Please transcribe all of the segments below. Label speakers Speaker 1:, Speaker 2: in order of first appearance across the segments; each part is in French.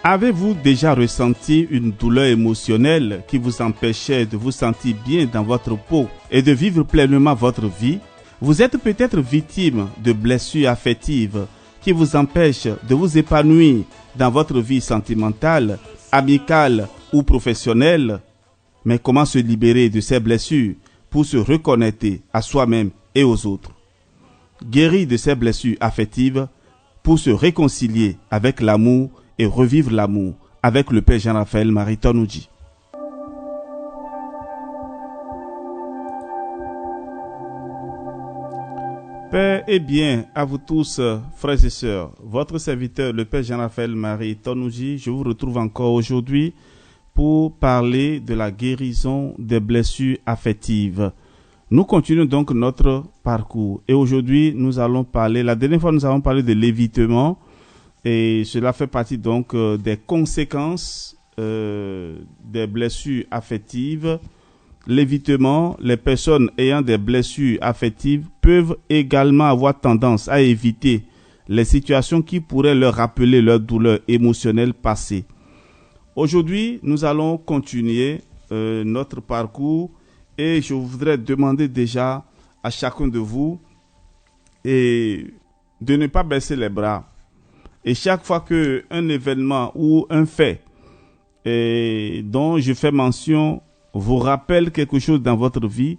Speaker 1: Avez-vous déjà ressenti une douleur émotionnelle qui vous empêchait de vous sentir bien dans votre peau et de vivre pleinement votre vie? Vous êtes peut-être victime de blessures affectives qui vous empêchent de vous épanouir dans votre vie sentimentale, amicale ou professionnelle. Mais comment se libérer de ces blessures pour se reconnecter à soi-même et aux autres? Guérir de ces blessures affectives pour se réconcilier avec l'amour et revivre l'amour avec le Père Jean-Raphaël Marie Tonouji. Père et bien à vous tous, frères et sœurs, votre serviteur, le Père Jean-Raphaël Marie Tonouji, je vous retrouve encore aujourd'hui pour parler de la guérison des blessures affectives. Nous continuons donc notre parcours et aujourd'hui nous allons parler, la dernière fois nous avons parlé de l'évitement et cela fait partie donc des conséquences des blessures affectives. L'évitement, les personnes ayant des blessures affectives peuvent également avoir tendance à éviter les situations qui pourraient leur rappeler leur douleur émotionnelle passée. Aujourd'hui, nous allons continuer notre parcours et je voudrais demander déjà à chacun de vous de ne pas baisser les bras. Et chaque fois qu'un événement ou un fait dont je fais mention vous rappelle quelque chose dans votre vie,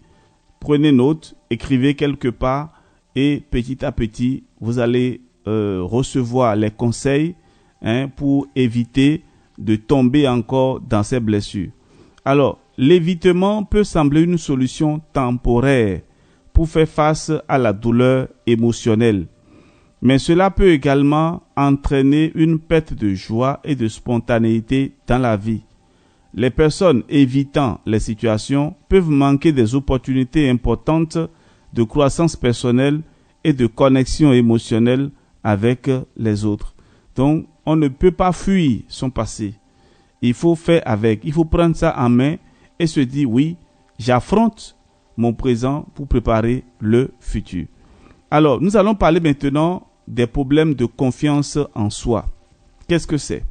Speaker 1: prenez note, écrivez quelque part et petit à petit, vous allez recevoir les conseils pour éviter de tomber encore dans ces blessures. Alors, l'évitement peut sembler une solution temporaire pour faire face à la douleur émotionnelle. Mais cela peut également entraîner une perte de joie et de spontanéité dans la vie. Les personnes évitant les situations peuvent manquer des opportunités importantes de croissance personnelle et de connexion émotionnelle avec les autres. Donc, on ne peut pas fuir son passé. Il faut faire avec, il faut prendre ça en main et se dire oui, j'affronte mon présent pour préparer le futur. Alors, nous allons parler maintenant des problèmes de confiance en soi. Qu'est-ce que c'est?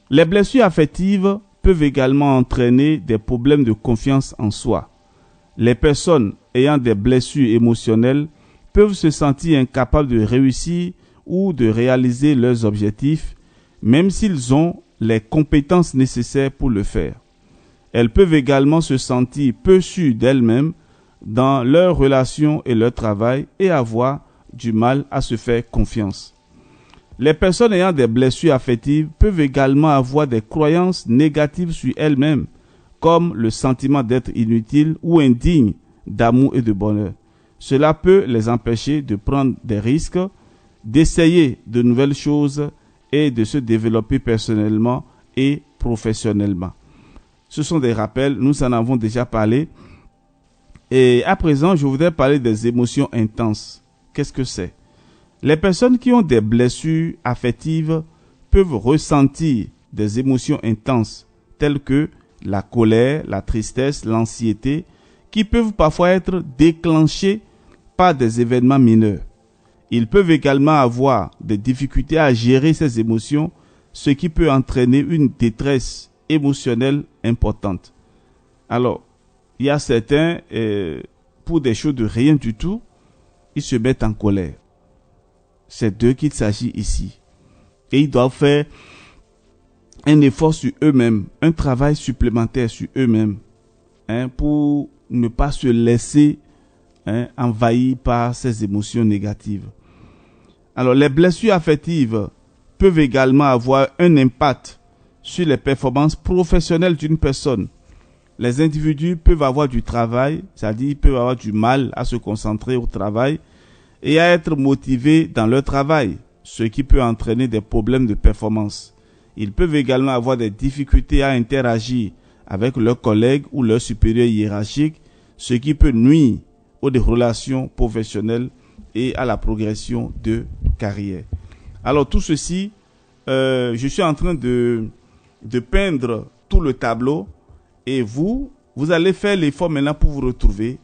Speaker 1: Les blessures affectives peuvent également entraîner des problèmes de confiance en soi. Les personnes ayant des blessures émotionnelles peuvent se sentir incapables de réussir ou de réaliser leurs objectifs, même s'ils ont les compétences nécessaires pour le faire. Elles peuvent également se sentir peu sûres d'elles-mêmes dans leurs relations et leur travail et avoir du mal à se faire confiance. Les personnes ayant des blessures affectives peuvent également avoir des croyances négatives sur elles-mêmes, comme le sentiment d'être inutile ou indigne d'amour et de bonheur. Cela peut les empêcher de prendre des risques, d'essayer de nouvelles choses et de se développer personnellement et professionnellement. Ce sont des rappels, nous en avons déjà parlé. Et à présent, je voudrais parler des émotions intenses. Qu'est-ce que c'est? Les personnes qui ont des blessures affectives peuvent ressentir des émotions intenses telles que la colère, la tristesse, l'anxiété, qui peuvent parfois être déclenchées par des événements mineurs. Ils peuvent également avoir des difficultés à gérer ces émotions, ce qui peut entraîner une détresse émotionnelle importante. Alors, il y a certains, pour des choses de rien du tout, ils se mettent en colère. C'est d'eux qu'il s'agit ici. Et ils doivent faire un effort sur eux-mêmes, un travail supplémentaire sur eux-mêmes, pour ne pas se laisser envahir par ces émotions négatives. Alors, les blessures affectives peuvent également avoir un impact sur les performances professionnelles d'une personne. Les individus peuvent avoir du travail, c'est-à-dire ils peuvent avoir du mal à se concentrer au travail et à être motivés dans leur travail, ce qui peut entraîner des problèmes de performance. Ils peuvent également avoir des difficultés à interagir avec leurs collègues ou leurs supérieurs hiérarchiques, ce qui peut nuire aux relations professionnelles et à la progression de carrière. Alors tout ceci, je suis en train de peindre tout le tableau et vous allez faire l'effort maintenant pour vous retrouver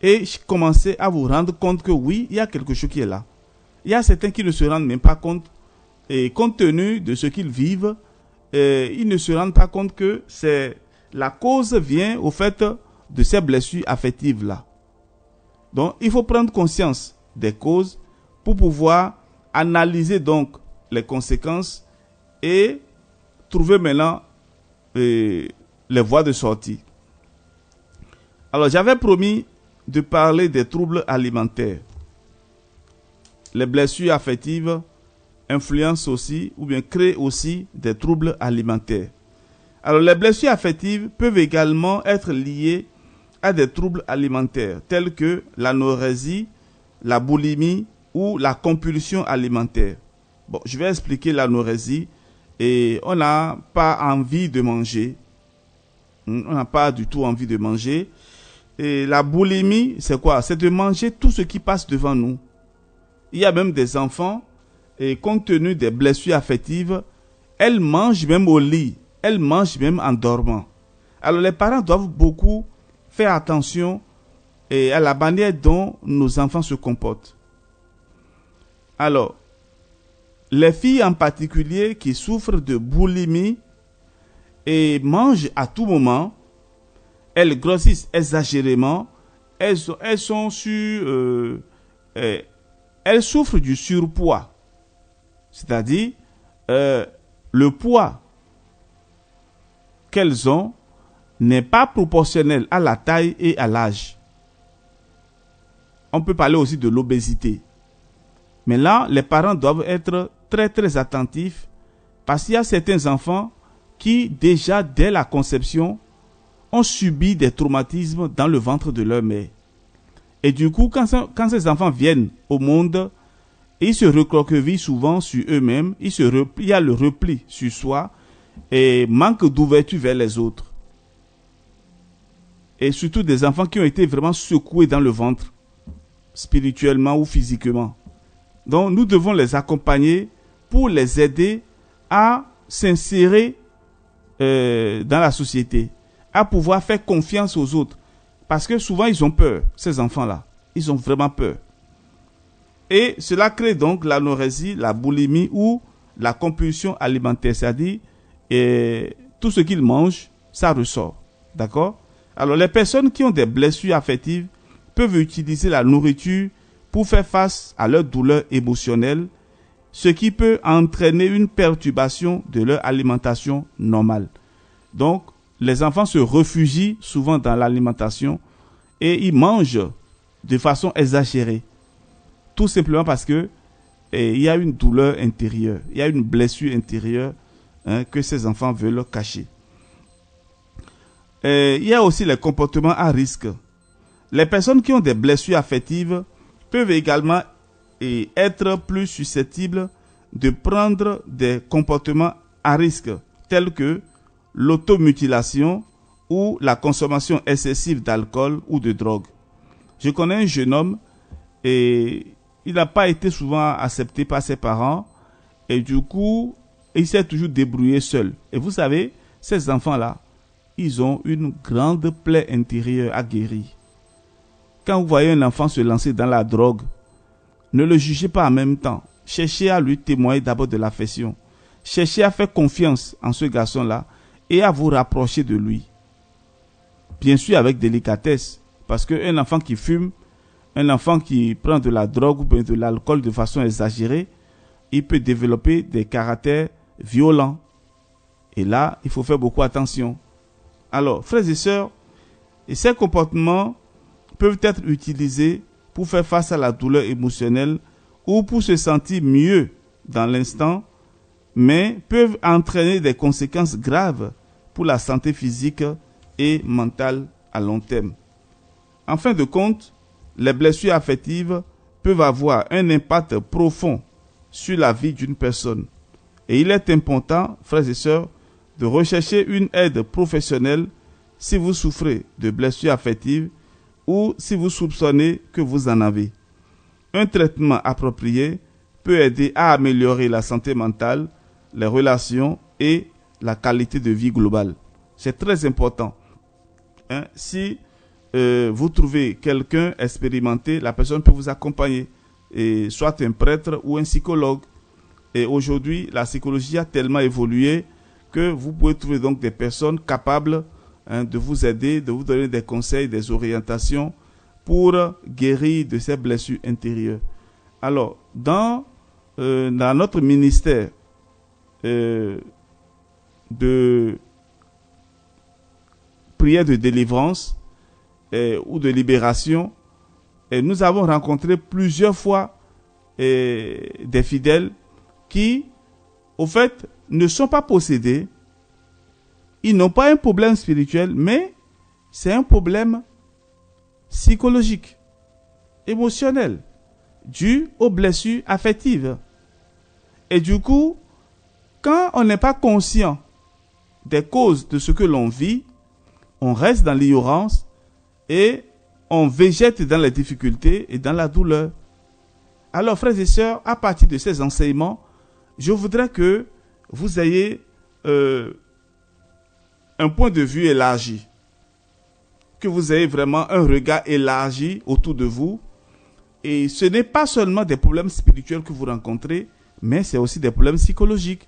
Speaker 1: et commencer à vous rendre compte que oui, il y a quelque chose qui est là. Il y a certains qui ne se rendent même pas compte et compte tenu de ce qu'ils vivent, ils ne se rendent pas compte que la cause vient au fait de ces blessures affectives-là. Donc, il faut prendre conscience des causes pour pouvoir analyser donc les conséquences et trouver maintenant les voies de sortie. Alors, j'avais promis de parler des troubles alimentaires. Les blessures affectives influencent aussi ou bien créent aussi des troubles alimentaires. Alors, les blessures affectives peuvent également être liées à des troubles alimentaires tels que l'anorexie, la boulimie ou la compulsion alimentaire. Bon, je vais expliquer l'anorexie. Et on n'a pas envie de manger. On n'a pas du tout envie de manger. Et la boulimie, c'est quoi? C'est de manger tout ce qui passe devant nous. Il y a même des enfants, et compte tenu des blessures affectives, elles mangent même au lit. Elles mangent même en dormant. Alors les parents doivent beaucoup faire attention à la manière dont nos enfants se comportent. Alors, les filles en particulier qui souffrent de boulimie et mangent à tout moment, elles grossissent exagérément, elles souffrent du surpoids. C'est-à-dire, le poids qu'elles ont n'est pas proportionnel à la taille et à l'âge. On peut parler aussi de l'obésité. Mais là, les parents doivent être très très attentifs parce qu'il y a certains enfants qui déjà dès la conception ont subi des traumatismes dans le ventre de leur mère. Et du coup, quand ces enfants viennent au monde, ils se recroquevillent souvent sur eux-mêmes, il y a le repli sur soi et manque d'ouverture vers les autres. Et surtout des enfants qui ont été vraiment secoués dans le ventre, spirituellement ou physiquement. Donc nous devons les accompagner pour les aider à s'insérer dans la société, à pouvoir faire confiance aux autres. Parce que souvent ils ont peur, ces enfants-là. Ils ont vraiment peur. Et cela crée donc l'anorexie, la boulimie ou la compulsion alimentaire. C'est-à-dire, tout ce qu'ils mangent, ça ressort. D'accord? Alors les personnes qui ont des blessures affectives peuvent utiliser la nourriture pour faire face à leurs douleurs émotionnelles, ce qui peut entraîner une perturbation de leur alimentation normale. Donc, les enfants se réfugient souvent dans l'alimentation et ils mangent de façon exagérée. Tout simplement parce que il y a une douleur intérieure, il y a une blessure intérieure que ces enfants veulent cacher. Il y a aussi les comportements à risque. Les personnes qui ont des blessures affectives peuvent également être plus susceptibles de prendre des comportements à risque tels que l'automutilation ou la consommation excessive d'alcool ou de drogue. Je connais un jeune homme et il n'a pas été souvent accepté par ses parents et du coup, il s'est toujours débrouillé seul. Et vous savez, ces enfants-là, ils ont une grande plaie intérieure à guérir. Quand vous voyez un enfant se lancer dans la drogue, ne le jugez pas en même temps. Cherchez à lui témoigner d'abord de l'affection. Cherchez à faire confiance en ce garçon-là et à vous rapprocher de lui. Bien sûr avec délicatesse, parce qu'un enfant qui fume, un enfant qui prend de la drogue ou de l'alcool de façon exagérée, il peut développer des caractères violents. Et là, il faut faire beaucoup attention. Alors, frères et sœurs, ces comportements peuvent être utilisés pour faire face à la douleur émotionnelle ou pour se sentir mieux dans l'instant, mais peuvent entraîner des conséquences graves pour la santé physique et mentale à long terme. En fin de compte, les blessures affectives peuvent avoir un impact profond sur la vie d'une personne. Et il est important, frères et sœurs, de rechercher une aide professionnelle si vous souffrez de blessures affectives ou si vous soupçonnez que vous en avez. Un traitement approprié peut aider à améliorer la santé mentale, les relations et la qualité de vie globale. C'est très important. Si vous trouvez quelqu'un expérimenté, la personne peut vous accompagner, et soit un prêtre ou un psychologue. Et aujourd'hui, la psychologie a tellement évolué que vous pouvez trouver donc des personnes capables de vous aider, de vous donner des conseils, des orientations pour guérir de ces blessures intérieures. Alors, dans notre ministère de prière de délivrance ou de libération, nous avons rencontré plusieurs fois des fidèles qui, au fait, ne sont pas possédés. Ils n'ont pas un problème spirituel, mais c'est un problème psychologique, émotionnel, dû aux blessures affectives. Et du coup, quand on n'est pas conscient des causes de ce que l'on vit, on reste dans l'ignorance et on végète dans les difficultés et dans la douleur. Alors, frères et sœurs, à partir de ces enseignements, je voudrais que vous ayez un point de vue élargi, que vous ayez vraiment un regard élargi autour de vous. Et ce n'est pas seulement des problèmes spirituels que vous rencontrez, mais c'est aussi des problèmes psychologiques.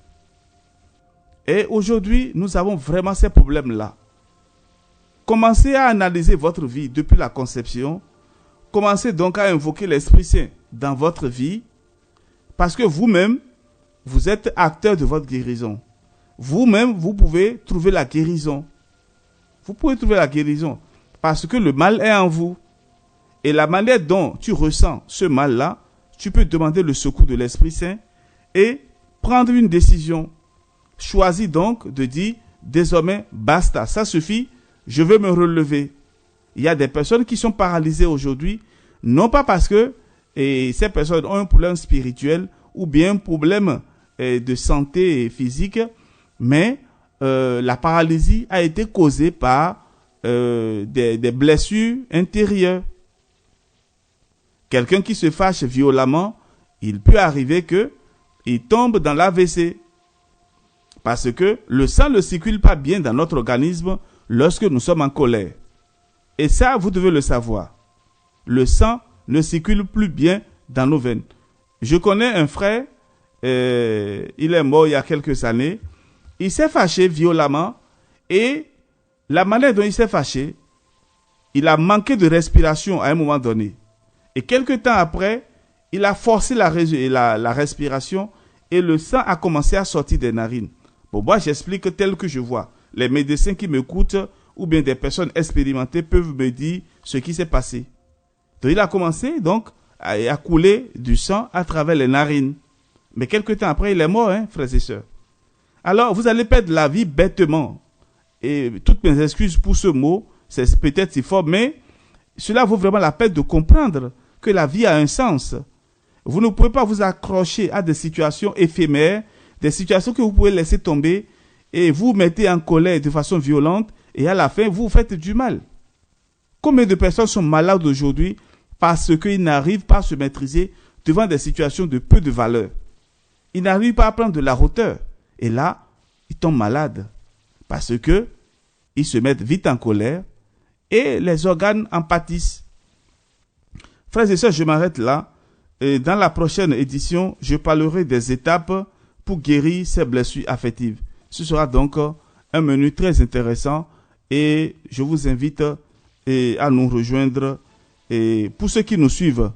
Speaker 1: Et aujourd'hui, nous avons vraiment ces problèmes-là. Commencez à analyser votre vie depuis la conception. Commencez donc à invoquer l'Esprit Saint dans votre vie, parce que vous-même, vous êtes acteur de votre guérison. Vous-même, vous pouvez trouver la guérison. Vous pouvez trouver la guérison, parce que le mal est en vous. Et la manière dont tu ressens ce mal-là, tu peux demander le secours de l'Esprit Saint et prendre une décision. Choisis donc de dire, désormais, basta, ça suffit, je veux me relever. Il y a des personnes qui sont paralysées aujourd'hui, non pas parce que ces personnes ont un problème spirituel ou bien un problème de santé physique, mais la paralysie a été causée par des blessures intérieures. Quelqu'un qui se fâche violemment, il peut arriver qu'il tombe dans l'AVC. Parce que le sang ne circule pas bien dans notre organisme lorsque nous sommes en colère. Et ça, vous devez le savoir. Le sang ne circule plus bien dans nos veines. Je connais un frère, il est mort il y a quelques années. Il s'est fâché violemment et la manière dont il s'est fâché, il a manqué de respiration à un moment donné. Et quelque temps après, il a forcé la respiration et le sang a commencé à sortir des narines. Bon, moi, j'explique tel que je vois. Les médecins qui m'écoutent ou bien des personnes expérimentées peuvent me dire ce qui s'est passé. Donc, il a commencé donc à couler du sang à travers les narines. Mais quelque temps après, il est mort, frères et sœurs. Alors, vous allez perdre la vie bêtement. Et toutes mes excuses pour ce mot, c'est peut-être si fort, mais cela vaut vraiment la peine de comprendre que la vie a un sens. Vous ne pouvez pas vous accrocher à des situations éphémères, des situations que vous pouvez laisser tomber et vous mettez en colère de façon violente et à la fin, vous faites du mal. Combien de personnes sont malades aujourd'hui parce qu'ils n'arrivent pas à se maîtriser devant des situations de peu de valeur. Ils n'arrivent pas à prendre de la hauteur. Et là, ils tombent malades parce que ils se mettent vite en colère et les organes en pâtissent. Frères et sœurs, je m'arrête là. Et dans la prochaine édition, je parlerai des étapes pour guérir ces blessures affectives. Ce sera donc un menu très intéressant et je vous invite à nous rejoindre. Et pour ceux qui nous suivent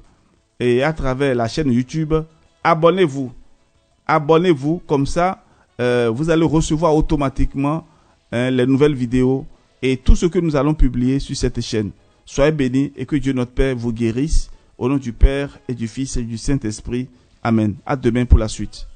Speaker 1: et à travers la chaîne YouTube, abonnez-vous. Abonnez-vous, comme ça, vous allez recevoir automatiquement les nouvelles vidéos et tout ce que nous allons publier sur cette chaîne. Soyez bénis et que Dieu notre Père vous guérisse. Au nom du Père et du Fils et du Saint-Esprit. Amen. À demain pour la suite.